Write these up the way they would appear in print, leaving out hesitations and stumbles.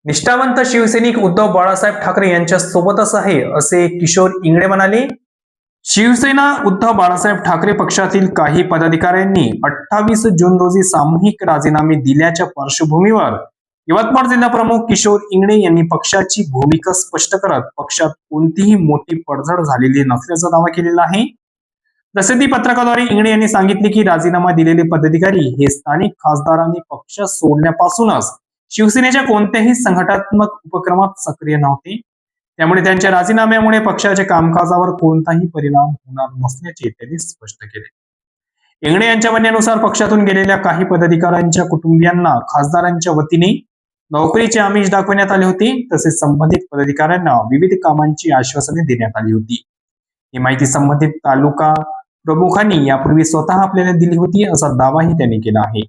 निष्ठावंत शिवसैनिक उद्धव बाळासाहेब ठाकरे यांच्या सोबतच आहे, असे किशोर इंगळे म्हणाले. शिवसेना उद्धव बाळासाहेब ठाकरे पक्षातील काही पदाधिकाऱ्यांनी 28 जून रोजी सामूहिक राजीनामे दिल्याच्या पार्श्वभूमीवर यवतमाळ जिल्हा प्रमुख किशोर इंगळे यांनी पक्षाची भूमिका स्पष्ट करत पक्षात कोणतीही मोठी पडझड झालेली नसल्याचा दावा केलेला आहे. प्रसिद्धी पत्रकाद्वारे इंगळे यांनी सांगितले की राजीनामा दिलेले पदाधिकारी हे स्थानिक खासदारांनी पक्ष सोडण्यापासूनच शिवसेनेच्या कोणत्याही संघटनात्मक उपक्रमात सक्रिय नव्हते. त्यामुळे त्यांच्या राजीनाम्यामुळे पक्षाच्या कामकाजावर कोणताही परिणाम होणार नसल्याचे त्यांनी स्पष्ट केले. इंगळे यांच्या म्हणण्यानुसार पक्षातून गेलेल्या काही पदाधिकाऱ्यांच्या कुटुंबियांना खासदारांच्या वतीने नोकरीचे आमिष दाखवण्यात आले होते. तसेच संबंधित पदाधिकाऱ्यांना विविध कामांची आश्वासने देण्यात आली होती. ही माहिती संबंधित तालुका प्रमुखांनी यापूर्वी स्वतः आपल्याला दिली होती, असा दावाही त्यांनी केला आहे.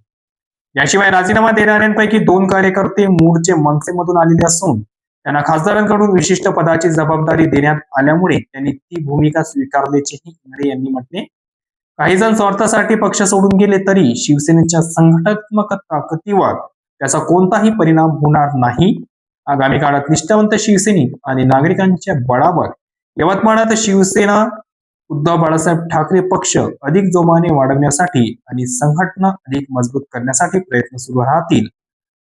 याशिवाय राजीनामा देणाऱ्यांपैकी 2 कार्यकर्ते मूळचे मनसेमधून आलेले असून त्यांना खासदारांकडून विशिष्ट पदाची जबाबदारी देण्यात आल्यामुळे त्यांनी ती भूमिका स्वीकारल्याचेही इंगळे यांनी म्हटले. काही जण स्वार्थासाठी पक्ष सोडून गेले तरी शिवसेनेच्या संघटनात्मक ताकदीवर त्याचा कोणताही परिणाम होणार नाही. आगामी काळात निष्ठावंत शिवसैनिक आणि नागरिकांच्या बळावर यवतमाळात शिवसेना उद्धव बाळासाहेब ठाकरे पक्ष अधिक जोमाने वाढवण्यासाठी आणि संघटना अधिक मजबूत करण्यासाठी प्रयत्न सुरू राहतील,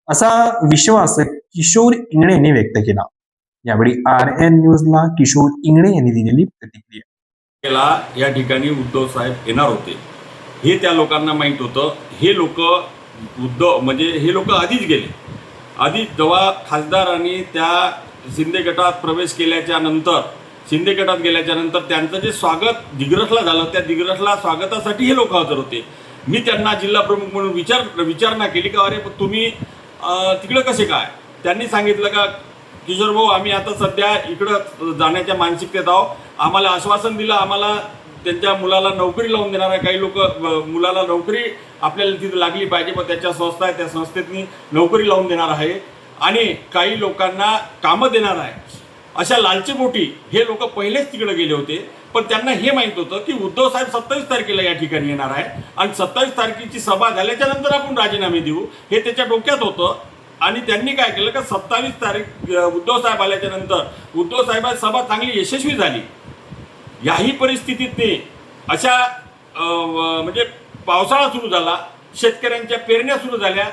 असा विश्वास किशोर इंगळे यांनी व्यक्त केला. यावेळी RN न्यूजला किशोर इंगळे यांनी दिलेली प्रतिक्रिया. या ठिकाणी उद्धव साहेब येणार होते हे त्या लोकांना माहित होतं. हे लोक हे लोक आधीच गेले. आधी जेव्हा खासदारांनी त्या शिंदे गटात प्रवेश केल्याच्या नंतर त्यांचं जे स्वागत दिग्रसला झालं, त्या दिग्रसला स्वागतासाठी हे लोक हजर होते. मी त्यांना जिल्हा प्रमुख म्हणून विचारणा केली का अरे तुम्ही तिकडं कसे काय. त्यांनी सांगितलं का किशोर भाऊ, आम्ही आता सध्या इकडं जाण्याच्या मानसिकतेत आहोत. आम्हाला आश्वासन दिलं, आम्हाला त्यांच्या मुलाला नोकरी लावून देणार आहे. काही लोक मुलाला नोकरी आपल्याला तिथे लागली पाहिजे, पण त्याच्या संस्था आहे, त्या संस्थेतनी नोकरी लावून देणार आहे आणि काही लोकांना कामं देणार आहे. अशा लालचीपोटी हे लोक पहिलेच तिकडे गेले होते. पण त्यांना हे माहीत होतं की उद्धव साहेब 27 तारखेला या ठिकाणी येणार आहे आणि 27 तारखेची सभा झाल्याच्या नंतर आपण राजीनामे देऊ, हे त्याच्या डोक्यात होतं. आणि त्यांनी काय केलं का 27 तारीख उद्धव साहेब आल्याच्या नंतर उद्धव साहेबांची सभा चांगली यशस्वी झाली. याही परिस्थितीत अशा म्हणजे पावसाळा सुरू झाला, शेतकऱ्यांच्या पेरण्या सुरू झाल्या.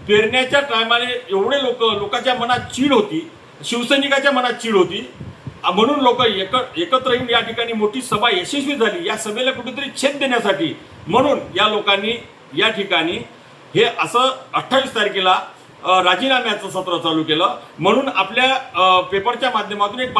पेरण्याच्या टायमाने एवढे लोकांच्या मनात चीड होती, शिवसैनिकाच्या मनात चीड होती, म्हणून लोक एकत्र येऊन या ठिकाणी मोठी सभा यशस्वी झाली. या सभेला कुठेतरी छेद देण्यासाठी म्हणून या लोकांनी या ठिकाणी हे असं 28 तारखेला राजीनाम्याचं सत्र चालू केलं. म्हणून आपल्या पेपरच्या माध्यमातून एक